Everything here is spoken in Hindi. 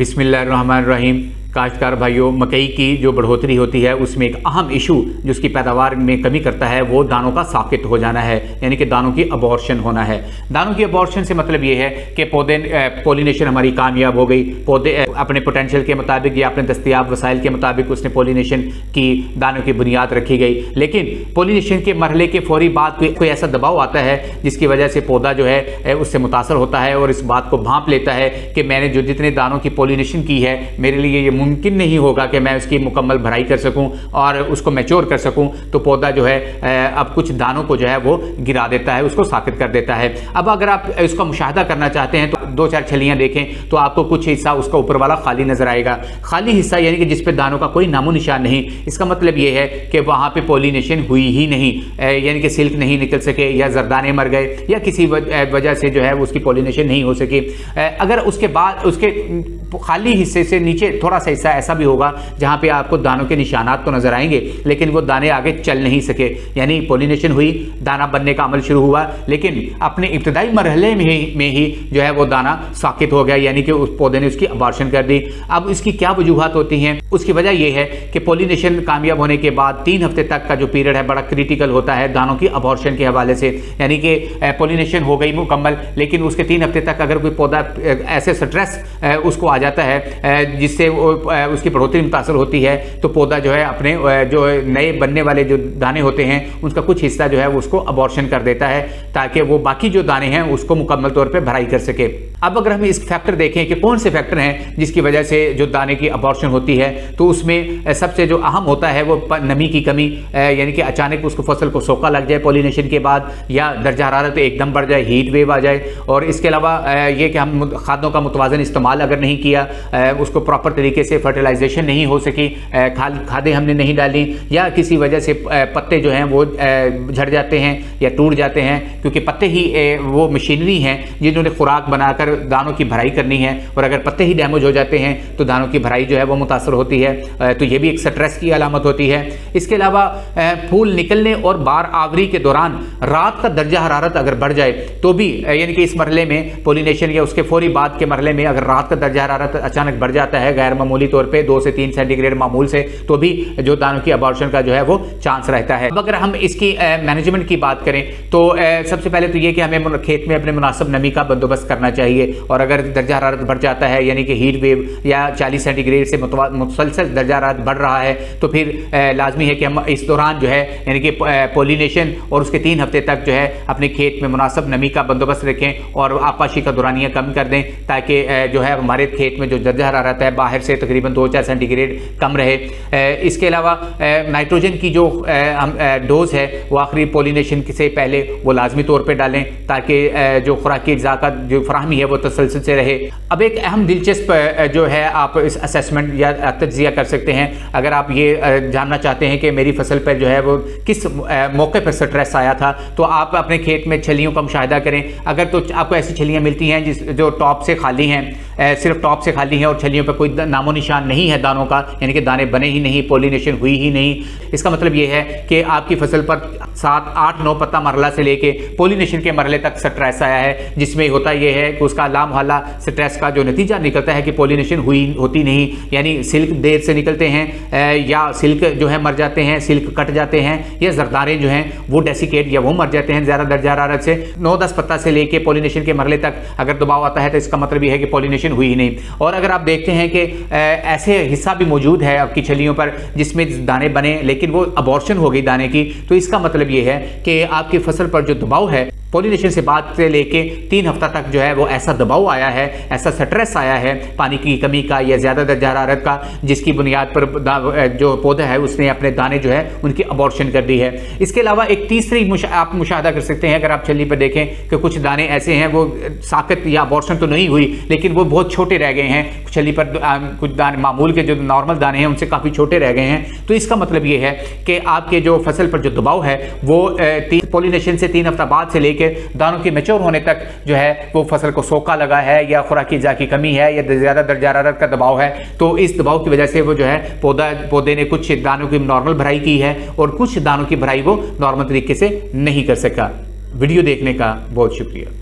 बिस्मिल्लाहिर्रहमानिर्रहीम। काश्तकार भाइयों, मकई की जो बढ़ोतरी होती है उसमें एक अहम इशू जो उसकी पैदावार में कमी करता है वो दानों का साकित हो जाना है, यानी कि दानों की अबॉर्शन होना है। दानों की अबॉर्शन से मतलब ये है कि पौधे पॉलिनेशन हमारी कामयाब हो गई, पौधे अपने पोटेंशियल के मुताबिक या अपने दस्तियाब वसाइल के मुताबिक उसने पॉलिनेशन की, दानों की बुनियाद रखी गई। लेकिन पॉलिनेशन के मरहले के फौरी बाद कोई ऐसा दबाव आता है जिसकी वजह से पौधा जो है उससे मुतासर होता है और इस बात को भांप लेता है कि मैंने जो जितने दानों की पॉलिनेशन की है मेरे लिए ये मुमकिन नहीं होगा कि मैं उसकी मुकम्मल भराई कर सकूं और उसको मैच्योर कर सकूं। तो पौधा जो है अब कुछ दानों को जो है वो गिरा देता है, उसको साकित कर देता है। अब अगर आप इसका मुशाहदा करना चाहते हैं तो दो चार छलियां देखें तो आपको कुछ हिस्सा उसका ऊपर वाला खाली नजर आएगा। खाली हिस्सा यानी कि जिस पे दानों का कोई नामो निशान नहीं, इसका मतलब ये है कि वहां पे पॉलिनेशन हुई ही नहीं, यानी कि सिल्क नहीं निकल सके या जरदाने मर गए या किसी वजह से जो है उसकी पॉलिनेशन नहीं हो सकी। अगर उसके बाद उसके खाली हिस्से से नीचे थोड़ा सा हिस्सा ऐसा भी होगा जहां पे आपको दानों के निशानात तो नजर आएंगे लेकिन वो दाने आगे चल नहीं सके, यानी पॉलिनेशन हुई, दाना बनने का अमल शुरू हुआ लेकिन अपने इब्तदाई मरहले में ही जो है वो दाना साकित हो गया, यानी कि उस पौधे ने उसकी अबॉर्शन कर दी। अब इसकी क्या वजूहात होती हैं? उसकी वजह यह है कि पॉलिनेशन कामयाब होने के बाद 3 हफ्ते तक का जो पीरियड है बड़ा क्रिटिकल होता है दानों की अबॉर्शन के हवाले से, यानी कि पॉलिनेशन हो गई मुकम्मल लेकिन उसके 3 हफ्ते तक अगर कोई पौधा ऐसे स्ट्रेस उसको आ जाता है जिससे उसकी बढ़ोतरी मुतासर होती है तो पौधा जो है अपने जो नए बनने वाले जो दाने होते हैं उसका कुछ हिस्सा जो है उसको अबॉर्शन कर देता है ताकि वो बाकी जो दाने हैं उसको मुकम्मल तौर पे भराई कर सके। अब अगर हम इस फैक्टर देखें कि कौन से फैक्टर हैं जिसकी वजह से जो दाने की अबॉर्शन होती है तो उसमें सबसे जो अहम होता है वो नमी की कमी, यानी कि अचानक उसको फसल को सोका लग जाए पॉलिनेशन के बाद या दर्जा हरारत एकदम बढ़ जाए, हीट वेव आ जाए। और इसके अलावा ये कि हम खादों का मुतवाज़न इस्तेमाल अगर नहीं किया, उसको प्रॉपर तरीके से फर्टिलाइजेशन नहीं हो सकी, खादें हमने नहीं डाली या किसी वजह से पत्ते जो हैं वो झड़ जाते हैं या टूट जाते हैं, क्योंकि पत्ते ही वो मशीनरी हैं जिन्होंने खुराक बनाकर दानों की भराई करनी है और अगर पत्ते ही डैमेज हो जाते हैं तो दानों की भराई जो है वो मुतासर होती है। तो ये भी एक स्ट्रेस की अलामत होती है। इसके अलावा फूल निकलने और बार आवरी के दौरान रात का दर्जा हरारत अगर बढ़ जाए तो भी, यानी कि इस मरहले में पॉलिनेशन या उसके फौरी बाद के मरहले में अगर रात का दर्जा हरारत अचानक बढ़ जाता है गैर मामूली तौर पे 2 से 3 सेंटीग्रेड मामूल से, तो भी जो दानों की अबॉर्शन का जो है वो चांस रहता है। अब अगर हम इसकी मैनेजमेंट की बात करें तो सबसे पहले तो ये कि हमें खेत में अपने मुनासिब नमी का बंदोबस्त करना चाहिए और अगर दर्जा हरारत बढ़ जाता है यानी कि हीट वेव या 40 सेंटीग्रेड से मुसलसल दर्जा हरारत बढ़ रहा है तो फिर लाजमी है कि हम इस दौरान जो है यानी कि पॉलिनेशन और उसके 3 हफ्ते तक जो है अपने खेत में मुनासिब नमी का बंदोबस्त रखें और आपाशी का दौरानिया कम कर दें ताकि जो है हमारे खेत में जो दर्जा हरारत है बाहर से तकरीबन 2-4 सेंटीग्रेड कम रहे। इसके अलावा नाइट्रोजन की जो डोज है वो आखिरी पॉलिनेशन से पहले वो लाजमी तौर पे डालें ताकि जो खुराकी अज्जा का जो फराहमी है वो तसलसल से रहे। अब एक अहम दिलचस्प जो है आप इस असेसमेंट या तज्जिया कर सकते हैं अगर आप ये जानना चाहते हैं कि मेरी फसल पर जो है वो किस मौके पर स्ट्रेस आया था तो आप अपने खेत में छलियों का मुशाहिदा करें। अगर तो आपको ऐसी छलियाँ मिलती हैं जो टॉप से खाली हैं, सिर्फ टॉप से खाली हैं और छलियों पर कोई नामो निशान नहीं है दानों का, यानी कि दाने बने ही नहीं, पॉलिनेशन हुई ही नहीं, इसका मतलब ये है कि आपकी फसल पर 7, 8, 9 पत्ता मरहला से लेके पॉलिनेशन के मरहले तक स्ट्रेस आया है, जिसमें होता यह है कि उसका लामहला स्ट्रेस का जो नतीजा निकलता है कि पॉलिनेशन होती नहीं, यानी सिल्क देर से निकलते हैं या सिल्क जो है मर जाते हैं, सिल्क कट जाते हैं या जरदारे जो हैं वो डेसिकेट या वो मर जाते हैं ज़्यादा दर्जा हरारत से। 9-10 पत्ता से लेके पॉलिनेशन के मरहले तक अगर दबाव आता है तो इसका मतलब यह है कि पॉलिनेशन हुई ही नहीं। और अगर आप देखते हैं कि ऐसे हिस्सा भी मौजूद है आपकी छलियों पर जिसमें दाने बने लेकिन वो अबॉर्शन हो गई दाने की, तो इसका मतलब ये है कि आपकी फसल पर जो दबाव है पॉलिनेशन से बाद से लेके 3 हफ्ता तक जो है वो ऐसा दबाव आया है, ऐसा स्ट्रेस आया है पानी की कमी का या ज़्यादा दर्जा हरारत का, जिसकी बुनियाद पर जो पौधा है उसने अपने दाने जो है उनकी अबॉर्शन कर दी है। इसके अलावा एक तीसरी आप मुशाहदा कर सकते हैं अगर आप छली पर देखें कि कुछ दाने ऐसे हैं वो साकित या अबॉर्शन तो नहीं हुई लेकिन वो बहुत छोटे रह गए हैं, छली पर कुछ दाने मामूल के जो नॉर्मल दाने हैं उनसे काफ़ी छोटे रह गए हैं। तो इसका मतलब ये है कि आपके जो फसल पर जो दबाव है वो पॉलिनेशन से 3 हफ्ता बाद से लेकर दानों के मैच्योर होने तक जो है वो फसल को सोका लगा है या खुराकी अज्जा की कमी है या ज़्यादा दर्जा हरारत का दबाव है, तो इस दबाव की वजह से वो जो है पौधे ने कुछ दानों की नॉर्मल भराई की है और कुछ दानों की भराई वो नॉर्मल तरीके से नहीं कर सका। वीडियो देखने का बहुत शुक्रिया।